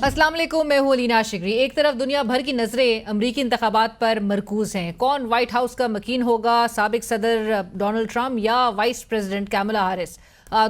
अस्सलाम वालेकुम, मैं हूं अलीना शिगरी। एक तरफ दुनिया भर की नजरें अमरीकी इंतखाबात पर मरकूज हैं। कौन व्हाइट हाउस का मकीन होगा, साबिक सदर डोनाल्ड ट्रंप या वाइस प्रेसिडेंट कैमला हैरिस?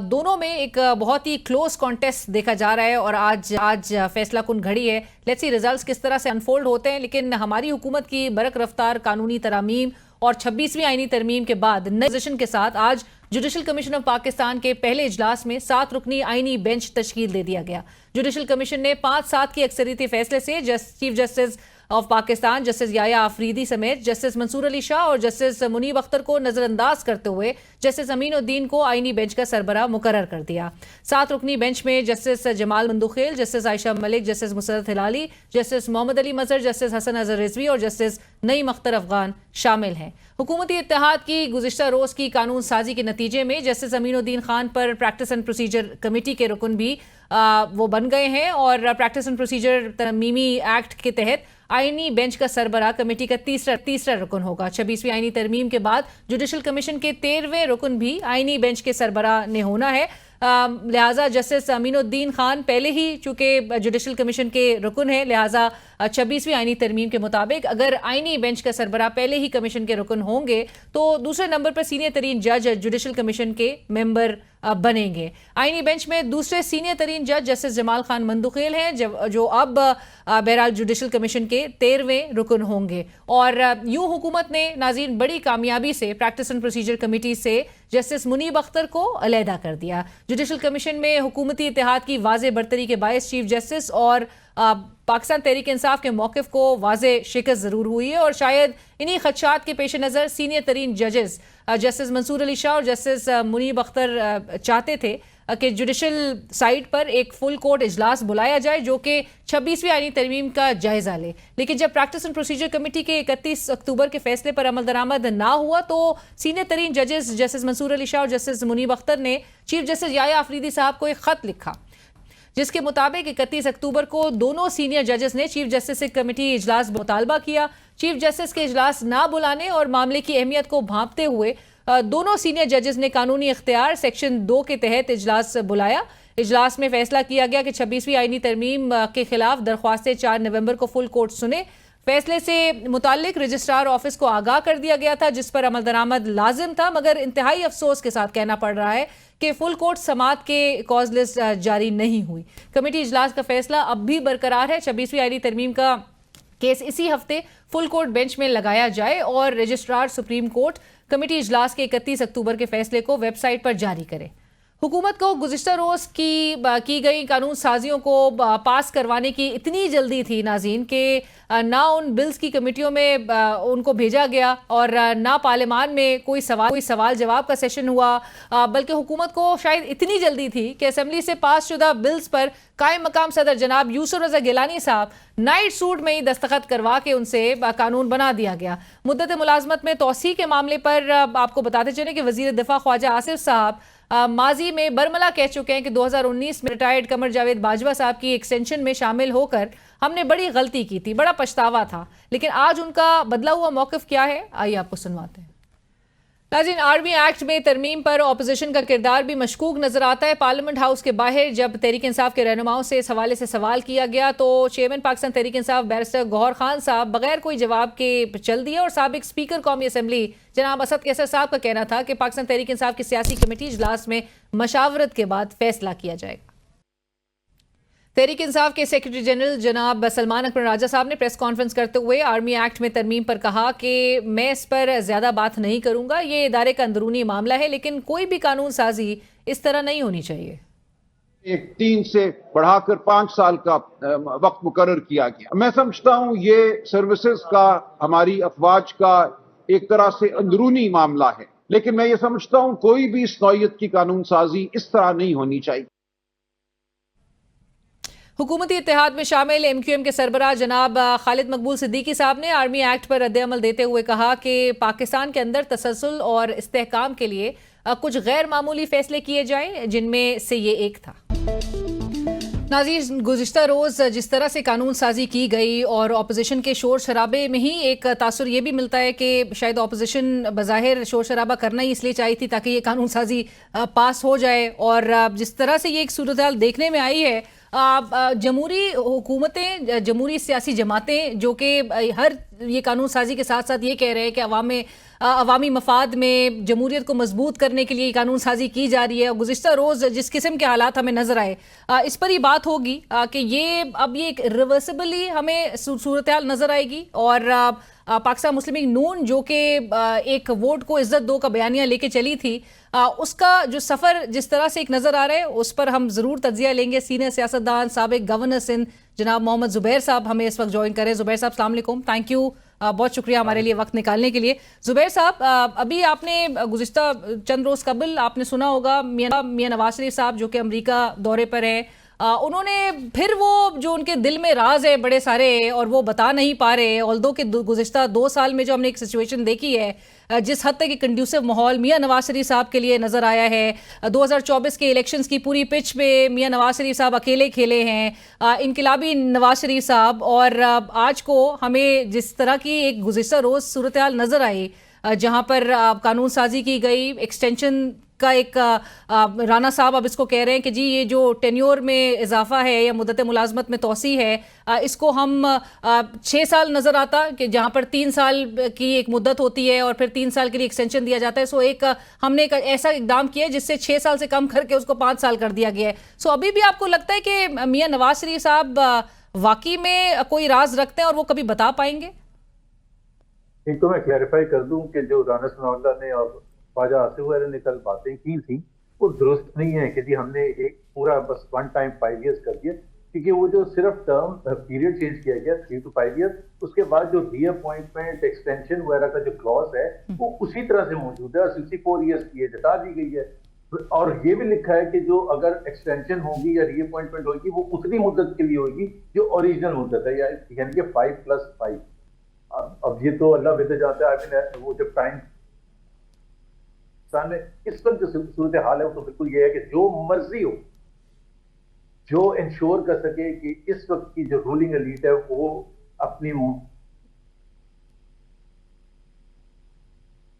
दोनों में एक बहुत ही क्लोज कॉन्टेस्ट देखा जा रहा है और आज फैसला कुन घड़ी है। लेट्स सी रिजल्ट्स किस तरह से अनफोल्ड होते हैं। लेकिन हमारी हुकूमत की बरक रफ्तार कानूनी तरामीम और 26वीं आईनी तरमीम के बाद नई पोजीशन के साथ आज जुडिशल कमीशन ऑफ पाकिस्तान के पहले इजलास में 7 रुकनी आईनी बेंच तश्कील दे दिया गया। जुडिशल कमीशन ने 5-7 की अक्सरियती फैसले से chief justice of Pakistan justice Yahya Afridi समेत जस्टिस मंसूर अली शाह और जस्टिस मुनीब अख्तर को नजरअंदाज करते हुए जस्टिस अमीनुद्दीन को आईनी बेंच का सरबराह मुकर्रर कर दिया। 7 रुकनी बेंच में justice Jamal Mandokhail, justice Ayesha Malik, justice Musarrat Hilali, justice Mohammad Ali Mazhar, justice Hasan Azhar Rizvi और जस्टिस नईम अख्तर अफगान शामिल हैं। हुकूमती इत्तेहाद की गुज़िश्ता रोज की कानून साजी के नतीजे में जस्टिस अमीनुद्दीन खान पर प्रैक्टिस एंड प्रोसीजर कमेटी के रुकन भी वो बन गए हैं और प्रैक्टिस एंड प्रोसीजर तरमीमी एक्ट के तहत आईनी बेंच का सरबराह कमेटी का तीसरा रुकन होगा। 26वीं आईनी तरमीम के बाद जुडिशल कमीशन के 13वें रुकन भी आईनी बेंच के सरबराह ने होना है। लिहाजा जस्टिस अमीनुद्दीन खान पहले ही चूंकि जुडिशल कमीशन के रुकन है, लिहाजा 26वीं आईनी तरमीम के मुताबिक अगर आईनी बेंच का सरबराह पहले ही कमीशन के रुकन होंगे तो दूसरे नंबर पर सीनियर तरीन जज जुडिशल कमीशन के मेंबर बनेंगे। आईनी बेंच में दूसरे सीनियर तरीन जज जस्टिस जमाल खान मंदुखेल हैं जो अब बहरहाल जुडिशल कमीशन के 13वें रुकन होंगे। और यूं हुकूमत ने नाज़रीन बड़ी कामयाबी से प्रैक्टिस एंड प्रोसीजर कमेटी से जस्टिस मुनीब अख्तर को अलहदा कर दिया। जुडिशल कमीशन में हुकूमती इत्तेहाद की वाज़े बरतरी के बायस चीफ जस्टिस और पाकिस्तान तहरीक इंसाफ के मौक़िफ़ को वाज़े शिकस्त ज़रूर हुई है और शायद इन्हीं खदशात के पेश नज़र सीनियर तरीन जजेस जस्टिस मंसूर अली शाह और जस्टिस मुनीब अख्तर चाहते थे कि जुडिशल साइड पर एक फुल कोर्ट इजलास बुलाया जाए जो कि 26वीं आईनी तरमीम का जायजा ले। लेकिन जब प्रैक्टिस एंड प्रोसीजर कमेटी के 31 अक्टूबर के फैसले पर अमल दरामद ना हुआ तो सीनियर तरीन जजेस जस्टिस मंसूर अली शाह और जस्टिस मुनीब अख्तर ने चीफ जस्टिस याया आफरीदी साहब को एक खत लिखा जिसके मुताबिक 31 अक्टूबर को दोनों सीनियर जजेस ने चीफ जस्टिस से कमेटी इजलास मुतालबा किया। चीफ जस्टिस के इजलास ना बुलाने और मामले की अहमियत को भांपते हुए दोनों सीनियर जजेस ने कानूनी इख्तियार सेक्शन 2 के तहत इजलास बुलाया। इजलास में फैसला किया गया कि 26वीं आईनी तरमीम के खिलाफ दरख्वास्तें 4 नवंबर को फुल कोर्ट सुने। फैसले से मुतालिक रजिस्ट्रार ऑफिस को आगाह कर दिया गया था जिस पर अमल दरामद लाजिम था, मगर इंतहाई अफसोस के साथ कहना पड़ रहा है कि फुल कोर्ट समात के कॉज लिस्ट जारी नहीं हुई। कमेटी इजलास का फैसला अब भी बरकरार है। 26वीं आईनी तरमीम का केस इसी हफ्ते फुल कोर्ट बेंच में लगाया जाए और रजिस्ट्रार सुप्रीम कोर्ट कमेटी इजलास के 31 अक्टूबर के फैसले को वेबसाइट पर जारी करे। हुकूमत को गुज़िश्ता रोज़ की गई कानून साजियों को पास करवाने की इतनी जल्दी थी नाज़रीन कि ना उन बिल्स की कमेटियों में उनको भेजा गया और ना पार्लियामान में कोई सवाल जवाब का सेशन हुआ, बल्कि हुकूमत को शायद इतनी जल्दी थी कि असम्बली से पास शुदा बिल्स पर कायम मकाम सदर जनाब यूसुफ रज़ा गिलानी साहब नाइट सूट में ही दस्तखत करवा के उनसे कानून बना दिया गया। मुद्दत मुलाजमत में तौसी के मामले पर आपको बताते चलें कि वज़ीर दिफा ख्वाजा आसिफ साहब माजी में बरमला कह चुके हैं कि 2019 में रिटायर्ड कमर जावेद बाजवा साहब की एक्सटेंशन में शामिल होकर हमने बड़ी गलती की थी, बड़ा पछतावा था। लेकिन आज उनका बदला हुआ मौक़िफ़ क्या है, आइए आपको सुनवाते हैं। नाज़रीन, आर्मी एक्ट में तरमीम पर ऑपोजिशन का किरदार भी मशकूक नजर आता है। पार्लियामेंट हाउस के बाहर जब तहरीक इंसाफ के रहनुमाओं से इस हवाले से सवाल किया गया तो चेयरमैन पाकिस्तान तहरीक इंसाफ बैरिस्टर गौहर खान साहब बगैर कोई जवाब के चल दिए और साबिक स्पीकर कौमी असम्बली जनाब असद कैसर साहब का कहना था कि पाकिस्तान तहरीक इंसाफ की सियासी कमेटी इजलास में मशावरत के बाद फैसला किया जाएगा। तहरीक इंसाफ के सेक्रेटरी जनरल जनाब सलमान अकबर राजा साहब ने प्रेस कॉन्फ्रेंस करते हुए आर्मी एक्ट में तरमीम पर कहा कि मैं इस पर ज्यादा बात नहीं करूंगा, ये इदारे का अंदरूनी मामला है, लेकिन कोई भी कानून साजी इस तरह नहीं होनी चाहिए। एक 3 से बढ़ाकर 5 साल का वक्त मुकर्रर किया गया। मैं समझता हूं ये सर्विसेज का, हमारी अफवाज का एक तरह से अंदरूनी मामला है, लेकिन मैं ये समझता हूं कोई भी इस नौयत की कानून साजी इस तरह नहीं होनी चाहिए। हुकूमती इत्तेहाद में शामिल MQM के सरबराह जनाब खालिद मकबूल सिद्दीकी साहब ने आर्मी एक्ट पर रद्द-ए-अमल देते हुए कहा कि पाकिस्तान के अंदर तसलसल और इस्तेहकाम के लिए कुछ गैर मामूली फैसले किए जाएं, जिनमें से ये एक था। नाज़रीन, गुज़िश्ता रोज़ जिस तरह से कानून साजी की गई और अपोजिशन के शोर शराबे में ही एक तासुर ये भी मिलता है कि शायद अपोजिशन बज़ाहिर शोर शराबा करना ही इसलिए चाहिए थी ताकि ये कानून साजी पास हो जाए। और जिस तरह से ये एक सूरत हाल देखने में आई है जमहूरी हुकूमतें, जमहूरी सियासी जमातें जो कि हर ये कानून साजी के साथ साथ ये कह रहे हैं कि अवामी मफाद में जमहूरियत को मजबूत करने के लिए ये कानून साजी की जा रही है, और गुज़िश्ता रोज़ जिस किस्म के हालात हमें नजर आए, इस पर ही बात होगी कि ये अब ये एक रिवर्सिबली हमें सूरत हाल नजर आएगी। और पाकिस्तान मुस्लिम लीग नून जो कि एक वोट को इज्जत दो का बयानिया लेके चली थी, उसका जो सफ़र जिस तरह से एक नज़र आ रहा है उस पर हम ज़रूर तज्जिया लेंगे। सीनियर सियासतदान साबिक गवर्नर सिंध जनाब मोहम्मद ज़ुबैर साहब हमें इस वक्त ज्वाइन करें। ज़ुबैर साहब अस्सलाम वालेकुम, थैंक यू, बहुत शुक्रिया हमारे लिए वक्त निकालने के लिए। ज़ुबैर साहब, अभी आपने गुज़िश्ता चंद रोज़ कबल आपने सुना होगा मियां नवाज शरीफ साहब जो कि अमरीका दौरे पर हैं, उन्होंने फिर वो जो उनके दिल में राज है बड़े सारे और वो बता नहीं पा रहे, ऑल्दो कि गुज़िश्ता 2 साल में जो हमने एक सिचुएशन देखी है, जिस हद तक एक कंड्यूसिव माहौल मियां नवाज शरीफ साहब के लिए नजर आया है। 2024 के इलेक्शंस की पूरी पिच पे मियां नवाज शरीफ साहब अकेले खेले हैं, इनकलाबी नवाज शरीफ साहब। और आज को हमें जिस तरह की एक गुज़िश्ता रोज़ सूरत हाल नजर आई, जहां पर कानून साजी की गई, एक्सटेंशन का एक राना साहब अब इसको कह रहे हैं कि जी ये जो टेन्योर में इजाफा है या मुद्दत मुलाजमत में तोसी है, इसको हम 6 साल नजर आता कि जहां पर 3 साल की एक मुद्दत होती है और फिर 3 साल के लिए एक्सटेंशन दिया जाता है। सो एक हमने एक ऐसा इकदाम किया है जिससे 6 साल से कम करके उसको 5 साल कर दिया गया है। सो अभी भी आपको लगता है कि मियां नवाज शरीफ साहब वाकई में कोई राज रखते हैं और वो कभी बता पाएंगे? एक तो मैं क्लैरिफाई कर दूं कि जो राना सनाउल्लाह ने और ख्वाजा आसिफ वगैरह ने कल बातें की थी वो दुरुस्त नहीं है कि जी हमने एक पूरा बस वन टाइम 5 इयर्स कर दिया, क्योंकि वो जो सिर्फ टर्म पीरियड चेंज किया गया 3 to 5 इयर्स, उसके बाद जो रीअपॉइंटमेंट एक्सटेंशन वगैरह का जो क्लॉज है वो उसी तरह से मौजूद है और 64 इयर्स की जता दी गई है। और ये भी लिखा है कि जो अगर एक्सटेंशन होगी या रीअपॉइंटमेंट होगी वो उतनी मुद्दत के लिए होगी जो ओरिजिनल मुद्दत है, यानी कि 5+5। अब ये तो अल्लाह बेहतर जानता है। आई मीन वो जब टाइम में इस वक्त जो सूरत हाल है वो तो बिल्कुल ये है कि जो मर्जी हो, जो इंश्योर कर सके कि इस वक्त की जो रूलिंग एलीट है वो अपनी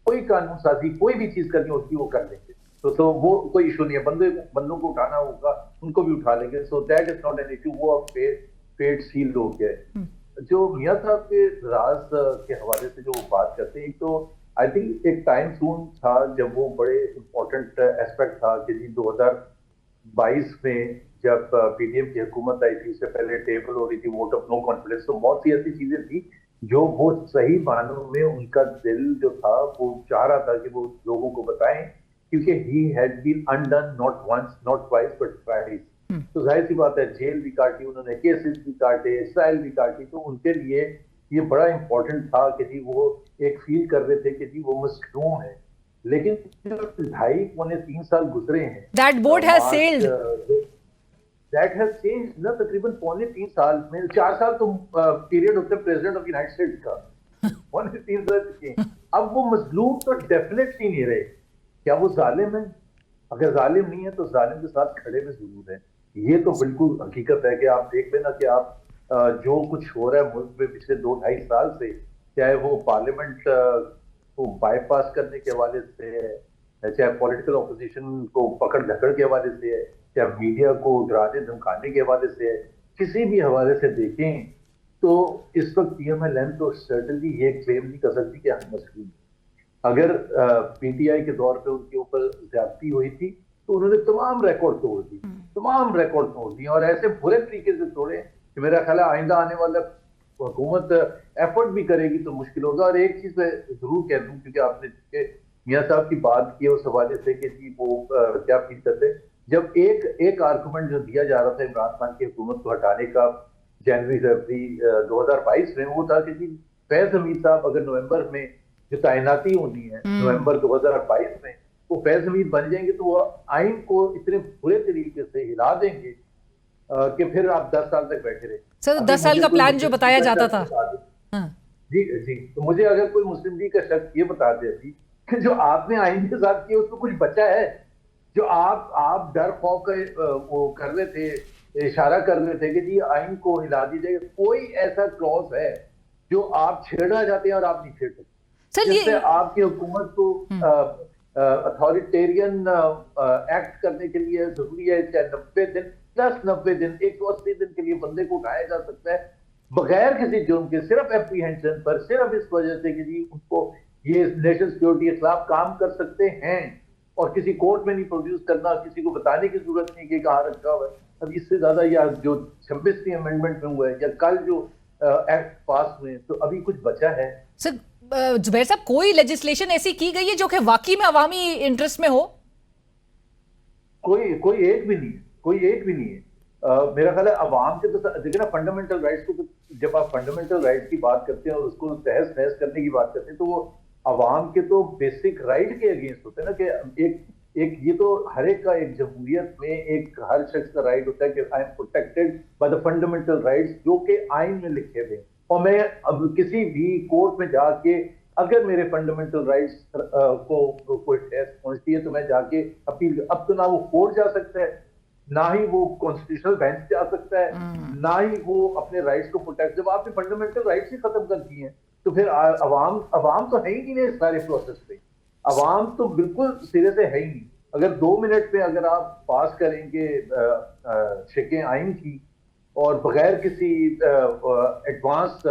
कोई कानून साजी कोई भी चीज करनी होती है वो कर लेंगे, तो वो कोई इशू नहीं है। बंदों को उठाना होगा उनको भी उठा लेंगे, so that is not an issue. वो अब पेट सील्ड हो गया है। जो मियां साहब के राज के हवाले से जो बात करते हैं, तो आई थिंक एक टाइम सून था जब वो बड़े इंपॉर्टेंट एस्पेक्ट था कि जी 2022 में जब पीडीएम की हुकूमत आई थी, उससे पहले टेबल हो रही थी वोट ऑफ नो कॉन्फिडेंस, तो बहुत सी ऐसी चीजें थी जो वो सही मानों में उनका दिल जो था वो चाह रहा था कि वो लोगों को बताएं, क्योंकि he had been undone not once not twice but twice. तो जाहिर सी बात है जेल भी काटी उन्होंने, केसेस भी काटे, ट्रायल भी काटी, तो उनके लिए ये बड़ा इंपॉर्टेंट था कि जी वो एक फील कर रहे थे कि जी वो मसलूम है। लेकिन जो 2.5-3 साल गुजरे हैं, that boat has sailed, that has changed ना। तकरीबन 3.25 साल में 4 साल तो पीरियड होता है प्रेसिडेंट ऑफ यूनाइटेड स्टेट्स का, 3 साल चुके। अब वो मजलूम तो डेफिनेटली नहीं रहे। क्या वो जालिम है? अगर जालिम नहीं है तो जालिम के साथ खड़े में जरूर है। ये तो बिल्कुल हकीकत है कि आप देख लेना कि आप जो कुछ हो रहा है मुल्क में पिछले 2-2.5 साल से, चाहे वो पार्लियामेंट को बाईपास करने के हवाले से है, चाहे पॉलिटिकल ऑपोजिशन को पकड़ धकड़ के हवाले से है, चाहे मीडिया को डराने धमकाने के हवाले से है, किसी भी हवाले से देखें तो इस वक्त पीएमएलएन तो सर्टेनली ये क्लेम नहीं कर सकती कि हम मसलूम। अगर पीटीआई के दौर पे उनके ऊपर ज्यादती हुई थी तो उन्होंने तमाम रिकॉर्ड तोड़ दी, तमाम रिकॉर्ड तोड़ दिए और ऐसे बुरे तरीके से तोड़े कि मेरा ख्याल है आइंदा आने वाला हुकूमत एफर्ट भी करेगी तो मुश्किल होगा। और एक चीज मैं जरूर कह दूं, क्योंकि आपने मियां साहब की बात की उस हवाले से कि जी वो क्या फील करते, जब एक आर्गूमेंट जो दिया जा रहा था इमरान खान की हुकूमत को हटाने का जनवरी 2022 में, वो था कि जी फैज हमीद साहब अगर नवंबर में जो तैनाती होनी है नवंबर 2022 में, वो फैज हमीद बन जाएंगे तो वो आइन को इतने बुरे तरीके से हिला देंगे कि फिर आप 10 साल तक बैठे रहे। सर 10 साल का प्लान जो बताया जाता था। हाँ। जी जी, तो मुझे अगर कोई मुस्लिम लीग का शख्स ये बता दे अभी कि जो आपने आइन के साथ किया उसको कुछ बचा है, जो आप डर खौफ का वो कर रहे थे, इशारा कर रहे थे कि जी आइन को हिला दीजिए, कोई ऐसा क्लॉज है जो आप छेड़ना चाहते हैं और आप नहीं छेड़ सकते? जिससे आपकी हुकूमत को अथॉरिटेरियन एक्ट करने के लिए जरूरी है चाहे 90 दिन 10-90 दिन 180 दिन के लिए बंदे को उठाया जा सकता है बगैर किसी जुर्म के, सिर्फ एप्रीहेंशन पर, सिर्फ इस वजह से कि जी उनको ये नेशनल सिक्योरिटी के खिलाफ काम कर सकते हैं, और किसी कोर्ट में नहीं प्रोड्यूस करना, किसी को बताने की जरूरत नहीं कि कहाँ रखा हुआ है। अब इससे ज्यादा या जो 26वीं अमेंडमेंट में हुआ है या कल जो एक्ट पास हुए, तो अभी कुछ बचा है? सर जुबैर साहब, कोई लेजिस्लेशन ऐसी की गई है जो कि वाकई में अवामी इंटरेस्ट में हो? कोई एक भी नहीं है, कोई एक भी नहीं है। मेरा ख्याल है अवाम के, तो देखिए ना, फंडामेंटल राइट्स को, तो जब आप फंडामेंटल राइट्स की बात करते हैं और उसको तहस नहस करने की बात करते हैं, तो वो अवाम के तो बेसिक राइट के अगेंस्ट होते हैं ना, कि एक ये तो हर एक का, एक जमहूरियत में एक हर शख्स का राइट होता है कि I am protected by the fundamental rights, जो कि आइन में लिखे हुए। और मैं अब किसी भी कोर्ट में जाके अगर मेरे फंडामेंटल राइट्स को कोई ठेस पहुंचती है तो मैं जाके अपील, अब तो ना वो कोर्ट जा सकता है, ना ही वो कॉन्स्टिट्यूशनल बेंच जा सकता है, ना ही वो अपने राइट्स को प्रोटेक्ट। जब आपने फंडामेंटल राइट्स ही खत्म कर दिए हैं तो फिर अवाम तो है ही नहीं इस सारे प्रोसेस पे। अवाम तो बिल्कुल सिरे से है ही नहीं। अगर 2 मिनट में अगर आप पास करेंगे शिकें आइन की और बगैर किसी एडवांस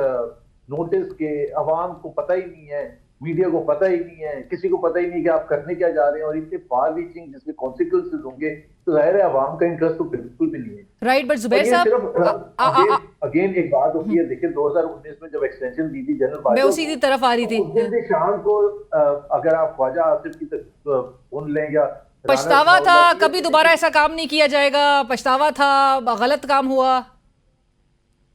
नोटिस के, अवाम को पता ही नहीं है, मीडिया को पता ही नहीं है, किसी को पता ही नहीं कि आप करने क्या जा रहे हैं, और इतने फार रीचिंग जिसके कॉन्सिक्वेंसेस होंगे, तो जाहिर है अवाम का इंटरेस्ट तो बिल्कुल भी नहीं है। राइट, बट जुबैर साहब अगेन एक बात होती है, देखिए 2019 में जब एक्सटेंशन दी थी जनरल, मैं उसी की तरफ आ रही थी। उस दिन शाम को अगर आप ख्वाजा आसिफ की सुन लें या पछतावा था, कभी दोबारा ऐसा काम नहीं किया जाएगा, पछतावा था, गलत काम हुआ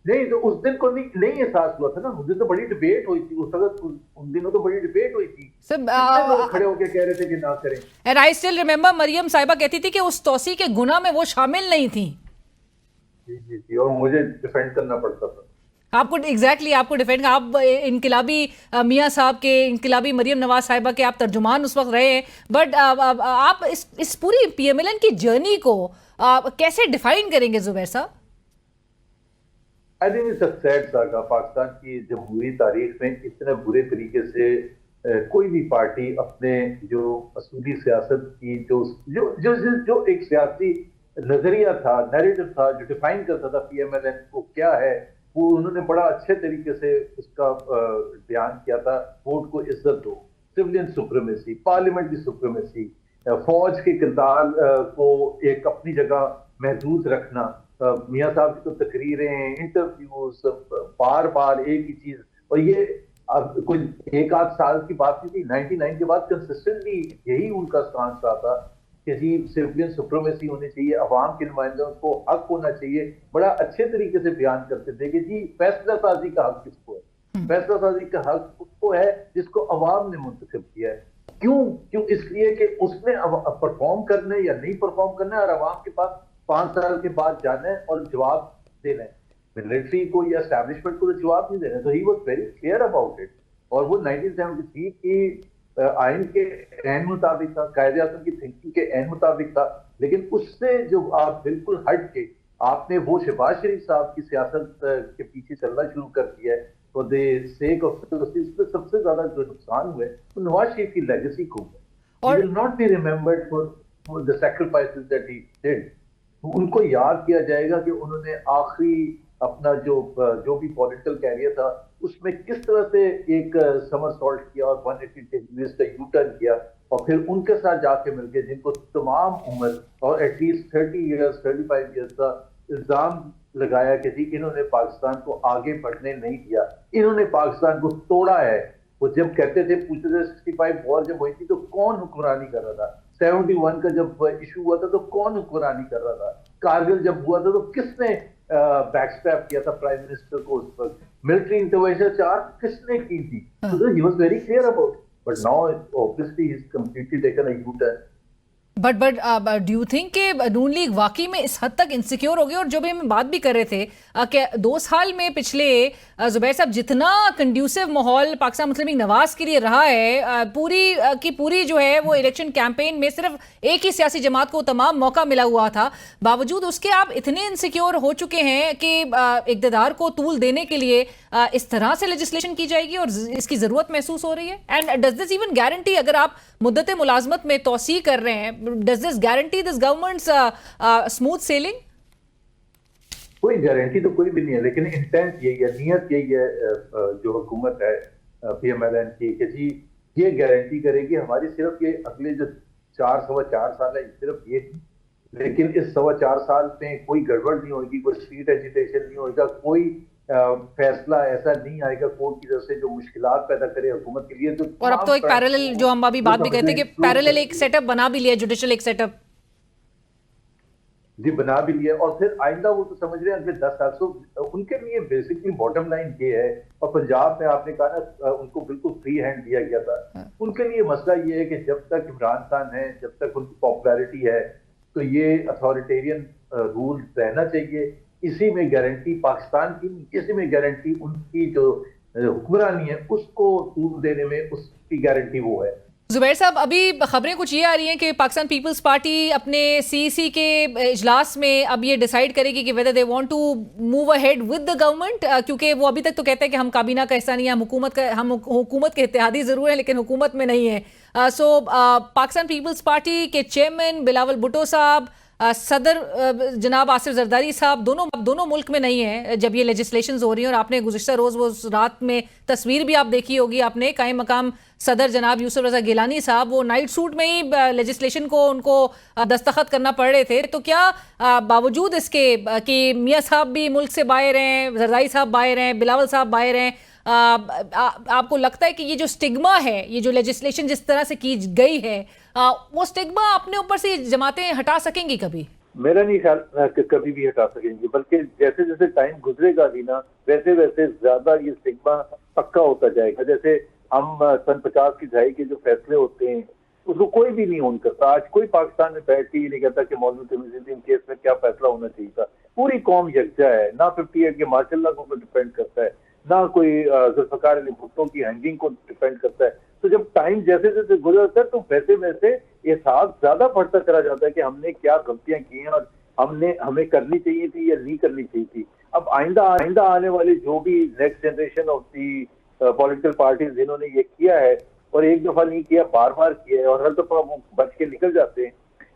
नहीं, तो उस दिन को नहीं एहसास हुआ था ना। उस दिन तो बड़ी डिबेट हुई थी, उस वक्त उन दिनों तो बड़ी डिबेट हुई थी, सब लोग खड़े होकर कह रहे थे कि ना करें। And I still remember Mariam Sahiba कहती थी कि उस तौसी के गुनाह में वो शामिल नहीं थी। जी, और मुझे डिफेंड करना पड़ता था। आपको आपको डिफेंड, आप इनकिलाबी मियां साहब के, इनकिलाबी मरियम नवाज साहिबा के आप तर्जुमान उस वक्त रहे हैं, बट आप इस पूरी पीएमएलएन की जर्नी को कैसे डिफाइन करेंगे जुबैर साहब? I think it's a sad saga. Pakistan की जमहूरी तारीख में इतने बुरे तरीके से कोई भी पार्टी अपने जो असूली सियासत की जो एक सियासी नजरिया था, नैरेटिव था, जो डिफाइन करता था पीएमएलएन को क्या है, वो उन्होंने बड़ा अच्छे तरीके से उसका बयान किया था। वोट को इज्जत दो, सिविलियन सुप्रीमेसी, पार्लियामेंट्री सुप्रीमेसी, फौज के किरदार को एक अपनी जगह महदूद रखना। मियां साहब की तो तकरीरें, इंटरव्यूज, बार बार एक ही चीज, और ये अब कोई एक आध साल की बात नहीं थी। 99 के बाद कंसिस्टेंटली यही उनका स्टांस रहा था कि जी सिविलियन सुप्रीमेसी होनी चाहिए, अवाम के नुमाइंदों को हक होना चाहिए। बड़ा अच्छे तरीके से बयान करते थे कि जी फैसला साजी का हक किसको है, फैसला साजी का हक उसको है जिसको अवाम ने मुंतखब किया है। क्यों? इसलिए कि उसने परफॉर्म करना है या नहीं परफॉर्म करना है, और अवाम के पास 5 साल के बाद जाना है और जवाब देना है। मिलिट्री को या एस्टैब्लिशमेंट को तो जवाब नहीं देना। तो he was very clear about it, और वो 1973 की आइन के एन मुताबिक था, कायदे आज़म की थिंकिंग के एन मुताबिक था। लेकिन उससे जो आप बिल्कुल हट के आपने वो शहबाज शरीफ साहब की सियासत के पीछे चलना शुरू कर दिया है, तो दे सेक ऑफ सबसे ज्यादा जो नुकसान हुए वो नवाज शरीफ की लेगेसी को हुआ। He will not be remembered for the sacrifices that he did. उनको याद किया जाएगा कि उन्होंने आखिरी अपना जो भी पॉलिटिकल कैरियर था उसमें किस तरह से एक समरसॉल्ट किया और 180 डिग्रीज का यू टर्न किया, और फिर उनके साथ जाके मिल गए जिनको तमाम उम्र और एटलीस्ट 35 ईयर्स का इल्जाम लगाया कि जी इन्होंने पाकिस्तान को आगे बढ़ने नहीं दिया, इन्होंने पाकिस्तान को तोड़ा है। वो जब कहते थे, पूछते थे 65 वॉर जब हुई थी तो कौन हुक्मरानी कर रहा था, 71 का जब इशू हुआ था तो कौन हुक्मरानी कर रहा था, कारगिल जब हुआ था तो किसने बैकस्टैप किया था प्राइम मिनिस्टर को, उस पर मिलिट्री इंटरवेंशन चार्ज किसने की थी। So he was very clear about it. But now obviously he's completely taken a U-turn. But do you think कि नून लीग वाकई में इस हद तक इनसिक्योर हो गई? और जो भी हम बात भी कर रहे थे कि 2 साल में पिछले जुबैर साहब जितना कंड्यूसिव माहौल पाकिस्तान मुस्लिम लीग नवाज के लिए रहा है, पूरी जो है वो इलेक्शन कैंपेन में सिर्फ एक ही सियासी जमात को तमाम मौका मिला हुआ था, बावजूद उसके आप इतने इनसिक्योर हो चुके हैं कि इक़्तिदार को तूल देने के लिए इस तरह से लेजिस्लेशन की जाएगी और इसकी जरूरत महसूस हो रही है? And does this even guarantee, अगर आप मुद्दत मुलाजमत में तोसी कर रहे हैं, does this guarantee this government's smooth sailing? कोई गारंटी तो कोई भी नहीं है, लेकिन इंटेंट यही है, नियत यही है जो हुकूमत है PMLN की, कि जी ये गारंटी करेगी हमारी सिर्फ ये अगले जो 4 सवा 4 साल है सिर्फ ये, लेकिन इस 4.25 साल में कोई गड़बड़ नहीं होगी, कोई सीट एजिटेशन नहीं होगा, कोई फैसला ऐसा नहीं आएगा कोर्ट की तरफ से जो मुश्किलात पैदा करे हुकूमत के लिए। तो और अब तो एक पैरेलल, जो हम अभी बात भी कहते हैं कि पैरेलल एक सेटअप बना भी लिया, जुडिशियल एक सेटअप जी बना भी लिया, और फिर आइंदा वो तो समझ रहे हैं अगले 10 साल। तो उनके लिए बेसिकली बॉटम लाइन ये है, और पंजाब में आपने कहा ना उनको बिल्कुल फ्री हैंड दिया गया था, उनके लिए मसला ये है कि जब तक इमरान खान है, जब तक उनकी पॉपुलैरिटी है, तो ये अथॉरिटेरियन रूल रहना चाहिए। इसी में गारंटी पाकिस्तान की, इसी में गारंटी उनकी जो हुक्मरानी है उसको टूट देने में उसकी गारंटी वो है। जुबैर साहब, अभी खबरें कुछ ये आ रही हैं कि पाकिस्तान पीपल्स पार्टी अपने CEC के इजलास में अब ये डिसाइड करेगी कि whether they want to move ahead with the government, क्योंकि वो अभी तक तो कहते हैं कि हम काबीना का हिस्सा नहीं है, हम हुकूमत के इत्तेहादी जरूर हैं लेकिन हुकूमत में नहीं है। सो पाकिस्तान पीपल्स पार्टी के चेयरमैन बिलावल भुट्टो साहब, सदर जनाब आसिफ जरदारी साहब, दोनों मुल्क में नहीं है जब ये लेजिस्लेशंस हो रही हैं। और आपने गुज़िश्ता रोज़ वो रात में तस्वीर भी आप देखी होगी आपने, कायम मकाम सदर जनाब यूसुफ रजा गिलानी साहब वो नाइट सूट में ही लेजिस्लेशन को उनको दस्तखत करना पड़ रहे थे। तो क्या बावजूद इसके कि मियाँ साहब भी मुल्क से बाहर हैं, जरदारी साहब बाहर हैं, बिलावल साहब बाहर हैं, आपको लगता है कि ये जो स्टिग्मा है, ये जो लेजिस्लेशन जिस तरह से की गई है, वो स्टिग्मा अपने ऊपर से जमातें हटा सकेंगी कभी? मेरा नहीं ख्याल कि कभी भी हटा सकेंगे, बल्कि जैसे जैसे टाइम गुजरेगा भी ना, वैसे वैसे ज्यादा ये स्टिग्मा पक्का होता जाएगा। जैसे हम सन 50 की दहाई के जो फैसले होते हैं उसको कोई भी नहीं ओन करता। आज कोई पाकिस्तान में बैठ के ये नहीं कहता कि मौलवी तमीज़ुद्दीन केस में क्या फैसला होना चाहिए था। पूरी कौम यकजा है, ना 58 के मार्शल लॉ को डिपेंड करता है, ना कोई जुल्फ़िकार अली भुट्टो की हैंगिंग को डिपेंड करता है। तो जब टाइम जैसे जैसे गुजरता है तो वैसे वैसे एहसास ज्यादा बढ़ता चला जाता है कि हमने क्या गलतियां की हैं और हमें करनी चाहिए थी या नहीं करनी चाहिए थी। अब आइंदा आने वाले जो भी next generation of the political parties जिन्होंने ये किया है, और एक दफा नहीं किया, बार बार किया है, और हर दफा वो बच के निकल जाते हैं।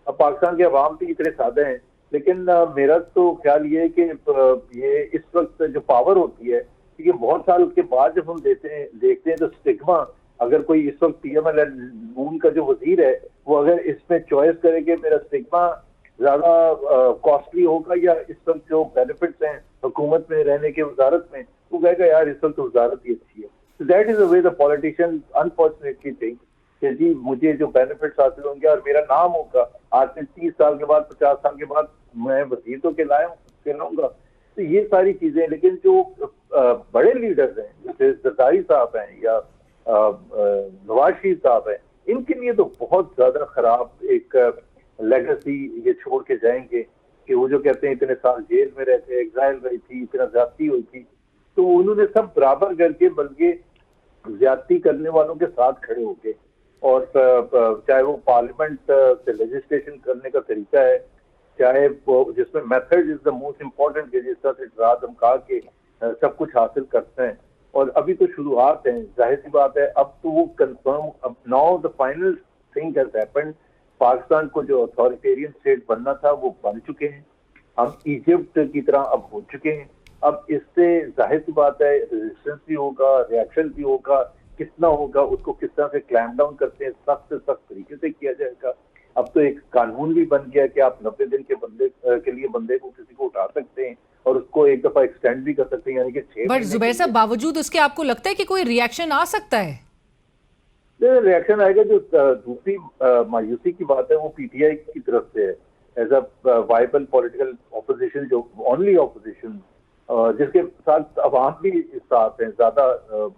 अब पाकिस्तान के अवाम भी इतने सादे हैं, लेकिन मेरा तो ख्याल ये है कि ये इस वक्त जो पावर होती है, क्योंकि बहुत साल के बाद जब हम देखते हैं तो स्टिग्मा, अगर कोई इस वक्त PMLN नून का जो वजीर है वो अगर इसमें चॉइस करे कि मेरा स्टिग्मा ज्यादा कॉस्टली होगा या इस वक्त जो बेनिफिट्स हैं हुकूमत में रहने के वजारत में, वो कहेगा यार इस वक्त तो वजारत ही अच्छी है। तो that is the way the politician unfortunately think कि जी मुझे जो बेनिफिट्स हासिल होंगे और मेरा नाम होगा आज से 30 साल के बाद, 50 साल के बाद, मैं वजीर तो कहलाऊंगा। तो ये सारी चीजें, लेकिन जो बड़े लीडर्स हैं जैसे जरदारी साहब हैं या नवाज शरीफ साहब हैं, इनके लिए तो बहुत ज्यादा खराब एक लेगेसी ये छोड़ के जाएंगे कि वो जो कहते हैं इतने साल जेल में रहते, एग्जाइल रही थी, इतना ज्यादती हुई थी, तो उन्होंने सब बराबर करके बल्कि ज्यादती करने वालों के साथ खड़े होके, और चाहे वो पार्लियामेंट से लेजिस्लेशन करने का तरीका है, चाहे वो जिसमें method is the most important, जिस तरह से डरा धमका के सब कुछ हासिल करते हैं। और अभी तो शुरुआत है, जाहिर सी बात है अब तो वो कंफर्म, अब now the final thing has happened. Pakistan को जो अथॉरिटेरियन स्टेट बनना था वो बन चुके हैं, हम इजिप्ट की तरह अब हो चुके हैं। अब इससे जाहिर सी बात है रेजिस्टेंस भी होगा, रिएक्शन भी होगा, कितना होगा उसको किस तरह से क्लैम्प डाउन करते हैं, सख्त से सख्त तरीके से किया जाएगा। अब तो एक कानून भी बन गया कि आप 90 दिन के बंदे को किसी को उठा सकते हैं और उसको एक दफा एक्सटेंड भी कर सकते हैं, यानी कि 6 बट जुबैर साहब, बावजूद उसके आपको लगता है कि कोई रिएक्शन आ सकता है? रिएक्शन आएगा। जो दूसरी मायूसी की बात है वो PTI की तरफ से है, as a viable political opposition, जो ओनली ऑपोजिशन जिसके साथ अवाम भी साथ हैं, ज्यादा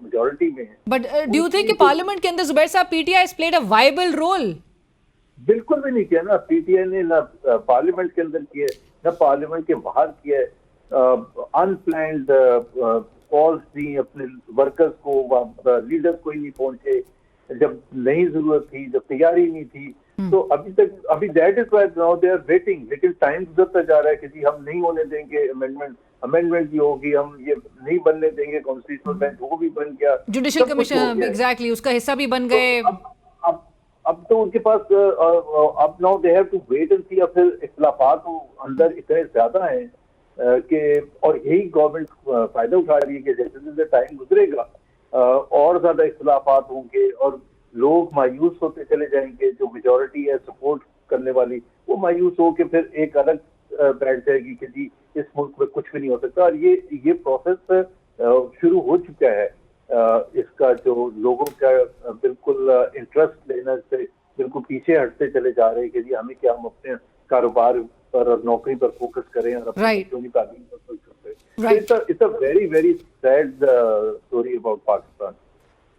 मेजॉरिटी में है। बट डू यू थिंक कि पार्लियामेंट के अंदर जुबैर साहब PTI has played a viable role? बिल्कुल भी नहीं किया ना PTI ने, ना पार्लियामेंट के अंदर किया ना पार्लियामेंट के बाहर किया। अनप्लान्ड कॉल्स दी अपने वर्कर्स को, लीडर्स को ही नहीं पहुंचे जब नहीं जरूरत थी, जब तैयारी नहीं थी। तो अभी that is why now they are waiting. लेकिन टाइम गुजरता जा रहा है कि जी हम नहीं होने देंगे, अमेंडमेंट भी होगी, हम ये नहीं बनने देंगे कॉन्स्टिट्यूशनल बेंच, वो भी बन गया, जुडिशियल कमीशन एग्जैक्टली उसका हिस्सा भी बन गए। अब तो उनके पास अब now they have to wait and see. अब फिर इख्तिलाफात अंदर इतने ज्यादा हैं कि और यही गवर्नमेंट फायदा उठा रही है कि जैसे जैसे टाइम गुजरेगा और ज्यादा इख्तिलाफात होंगे और लोग मायूस होते चले जाएंगे। जो मेजोरिटी है सपोर्ट करने वाली वो मायूस हो के फिर एक अलग बैठ जाएगी कि जी इस मुल्क में कुछ भी नहीं हो सकता। और ये प्रोसेस शुरू हो चुका है। इसका जो लोगों का बिल्कुल इंटरेस्ट लेने से बिल्कुल पीछे हटते चले जा रहे हैं कि जी हमें क्या, हम अपने कारोबार पर और नौकरी पर फोकस करें और अपने Right. बच्चों की तालीम पर फोकस करें। Right. It's a very very sad story about Pakistan.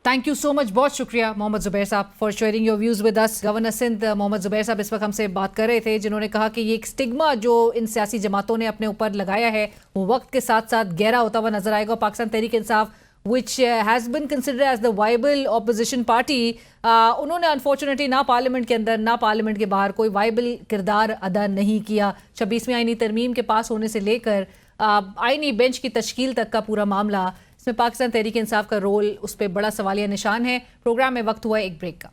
Thank you so much, बहुत शुक्रिया Mohammad Zubair Sahab for sharing your views with us. Governor Sindh Mohammad Zubair Sahab इस वक्त हमसे बात कर रहे थे, जिन्होंने कहा कि ये एक स्टिग्मा जो इन सियासी जमातों ने अपने ऊपर लगाया है वो वक्त के साथ साथ गहरा होता हुआ नजर आएगा। Pakistan Tehreek Insaf which has been considered as the viable opposition party, उन्होंने अनफॉर्चुनेटली ना पार्लियामेंट के अंदर ना पार्लियामेंट के बाहर कोई वाइबल किरदार अदा नहीं किया। 26वीं आईनी तरमीम के पास होने से लेकर आईनी बेंच की तश्कील तक का पूरा मामला, इसमें पाकिस्तान तहरीक इंसाफ का रोल उस पर बड़ा सवालिया निशान है। प्रोग्राम में वक्त हुआ एक ब्रेक का।